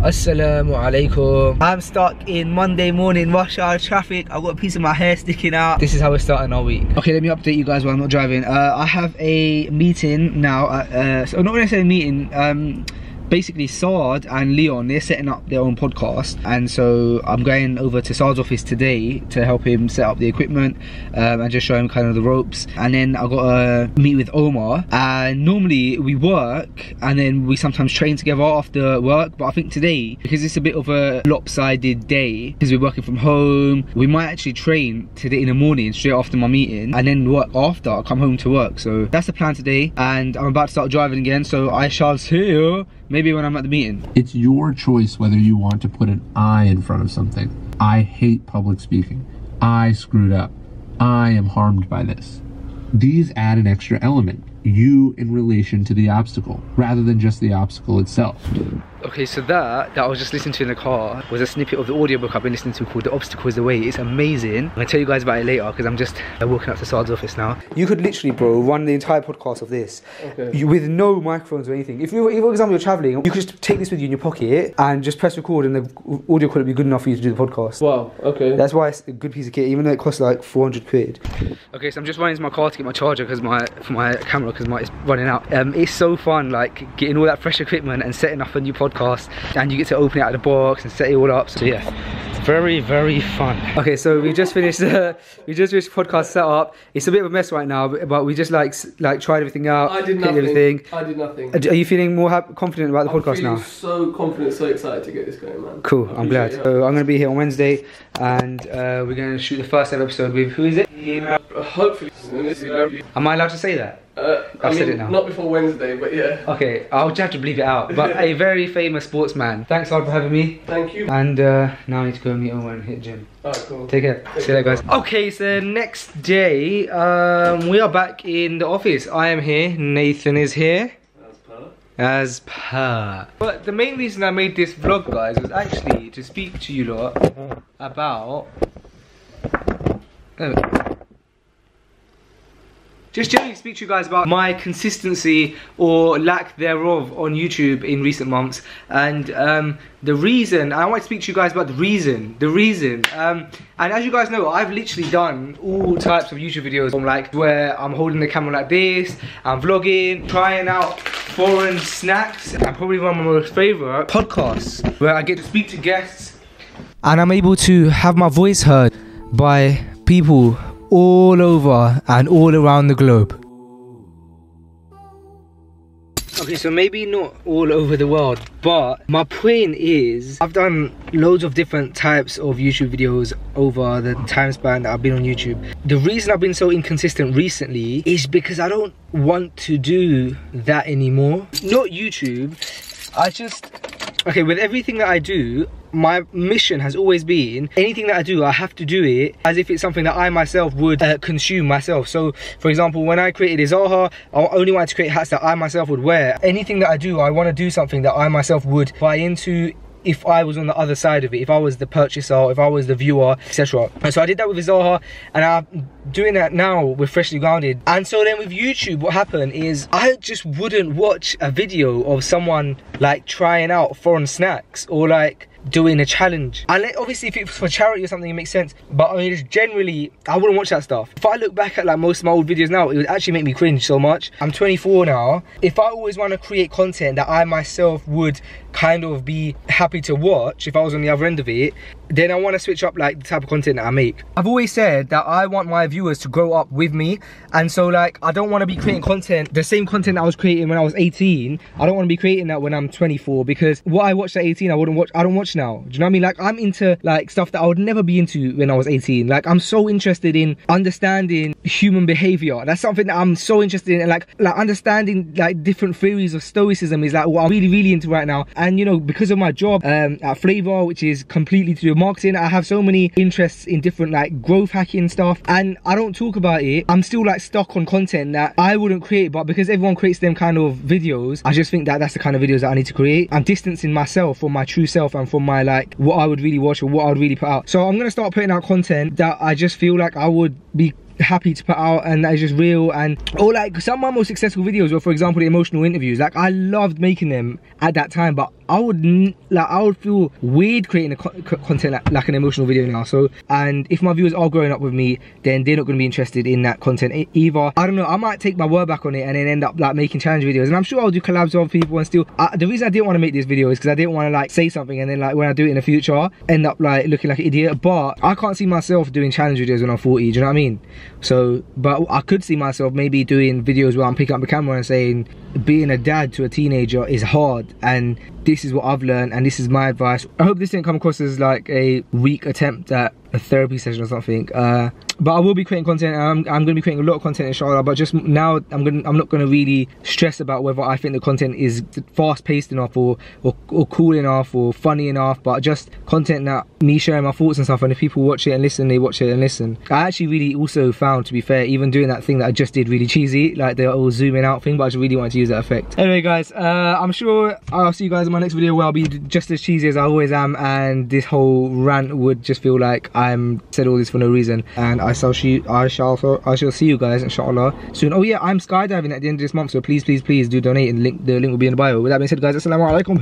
Assalamu alaikum. I'm stuck in Monday morning rush hour traffic. I've got a piece of my hair sticking out. This is how we're starting our week. Okay, let me update you guys while I'm not driving. I have a meeting now. So not necessarily a meeting. Basically Saad and Leon, they're setting up their own podcast, and so I'm going over to Saad's office today to help him set up the equipment and just show him kind of the ropes. And then I've got to meet with Omar, and normally we work and then we sometimes train together after work, but I think today, because it's a bit of a lopsided day because we're working from home, we might actually train today in the morning straight after my meeting and then work after I come home to work. So that's the plan today, and I'm about to start driving again, so I shall see you maybe when I'm at the meeting. It's your choice whether you want to put an I in front of something. I hate public speaking. I screwed up. I am harmed by this. These add an extra element. You in relation to the obstacle, rather than just the obstacle itself. Okay, so that I was just listening to in the car was a snippet of the audiobook I've been listening to called The Obstacle is the Way. It's amazing. I'm gonna tell you guys about it later because I'm just walking up to Saad's office now. You could literally, bro, run the entire podcast of this with no microphones or anything. If, for example, you're traveling, you could just take this with you in your pocket and just press record and the audio quality would be good enough for you to do the podcast. Wow, okay. That's why it's a good piece of kit, even though it costs like 400 quid. Okay, so I'm just running to my car to get my charger because for my camera because it's running out. It's so fun, like getting all that fresh equipment and setting up a new podcast, and you get to open it out of the box and set it all up. So yeah, very, very fun. Okay, so we just finished the podcast setup. It's a bit of a mess right now, but we just like tried everything out. I did nothing. Everything. I did nothing. Are you feeling more confident about the podcast now? I'm so confident, so excited to get this going, man. Cool, I'm glad. So I'm going to be here on Wednesday, and we're going to shoot the first ever episode with, who is it? Hopefully. Am I allowed to say that? I've said it now. Not before Wednesday, but yeah. Okay, I'll just have to bleep it out. But a very famous sportsman. Thanks, Saad, for having me. Thank you. And now I need to go meet Owen and hit the gym. Alright, cool. Take care. See you later, guys. Okay, so next day, we are back in the office. I am here. Nathan is here. As per. But the main reason I made this vlog, guys, was actually to speak to you lot about... just generally speak to you guys about my consistency or lack thereof on YouTube in recent months, and the reason. I want to speak to you guys about the reason. And as you guys know, I've literally done all types of YouTube videos, from like where I'm holding the camera like this, I'm vlogging, trying out foreign snacks, and probably one of my most favourite podcasts where I get to speak to guests and I'm able to have my voice heard by people all over and all around the globe. Okay, so maybe not all over the world, but my point is I've done loads of different types of YouTube videos over the time span that I've been on YouTube. The reason I've been so inconsistent recently is because I don't want to do that anymore. Not YouTube, okay, with everything that I do, my mission has always been, anything that I do, I have to do it as if it's something that I myself would consume myself. So, for example, when I created Izaha, I only wanted to create hats that I myself would wear. Anything that I do, I want to do something that I myself would buy into if I was on the other side of it, if I was the purchaser, if I was the viewer, etc. And so I did that with Izaha, and I'm doing that now with Freshly Grounded. And so then with YouTube, what happened is I just wouldn't watch a video of someone like trying out foreign snacks or like doing a challenge. And obviously if it's for charity or something, it makes sense, but I mean, just generally I wouldn't watch that stuff. If I look back at like most of my old videos now, it would actually make me cringe so much. I'm 24 now. If I always want to create content that I myself would kind of be happy to watch if I was on the other end of it, then I want to switch up like the type of content that I make. I've always said that I want my viewers to grow up with me, and so like I don't want to be creating content, the same content I was creating when I was 18. I don't want to be creating that when I'm 24, because what I watched at 18 I don't watch now. Do you know what I mean? Like I'm into like stuff that I would never be into when I was 18. Like I'm so interested in understanding human behavior. That's something that I'm so interested in, and like understanding like different theories of stoicism is like what I'm really into right now. And you know, because of my job at Flavor, which is completely to do with marketing, I have so many interests in different like growth hacking stuff, and I don't talk about it. I'm still like stuck on content that I wouldn't create, but because everyone creates them kind of videos, I just think that that's the kind of videos that I need to create. I'm distancing myself from my true self and from my like what I would really watch or what I would really put out. So I'm gonna start putting out content that I just feel like I would be happy to put out, and that is just real. And or like some of my most successful videos were, for example, the emotional interviews. Like I loved making them at that time, but I would feel weird creating a content like an emotional video now. So, and if my viewers are growing up with me, then they're not going to be interested in that content either. I don't know, I might take my word back on it and then end up like making challenge videos, and I'm sure I'll do collabs with other people. And still, the reason I didn't want to make this video is because I didn't want to like say something and then like when I do it in the future end up like looking like an idiot. But I can't see myself doing challenge videos when I'm 40, do you know what I mean? So, but I could see myself maybe doing videos where I'm picking up the camera and saying being a dad to a teenager is hard, and this is what I've learned and this is my advice. I hope this didn't come across as like a weak attempt at a therapy session or something. But I will be creating content, and I'm going to be creating a lot of content inshallah, but just now I'm not going to really stress about whether I think the content is fast paced enough or cool enough or funny enough, but just content that me sharing my thoughts and stuff, and if people watch it and listen, they watch it and listen. I actually really also found, to be fair, even doing that thing that I just did really cheesy, like the whole zooming out thing, but I just really wanted to use that effect. Anyway guys, I'm sure I'll see you guys in my next video where I'll be just as cheesy as I always am, and this whole rant would just feel like I'm said all this for no reason. And I shall see you guys inshallah soon. Oh yeah, I'm skydiving at the end of this month, so please do donate, and the link will be in the bio. With that being said guys, assalamu alaikum.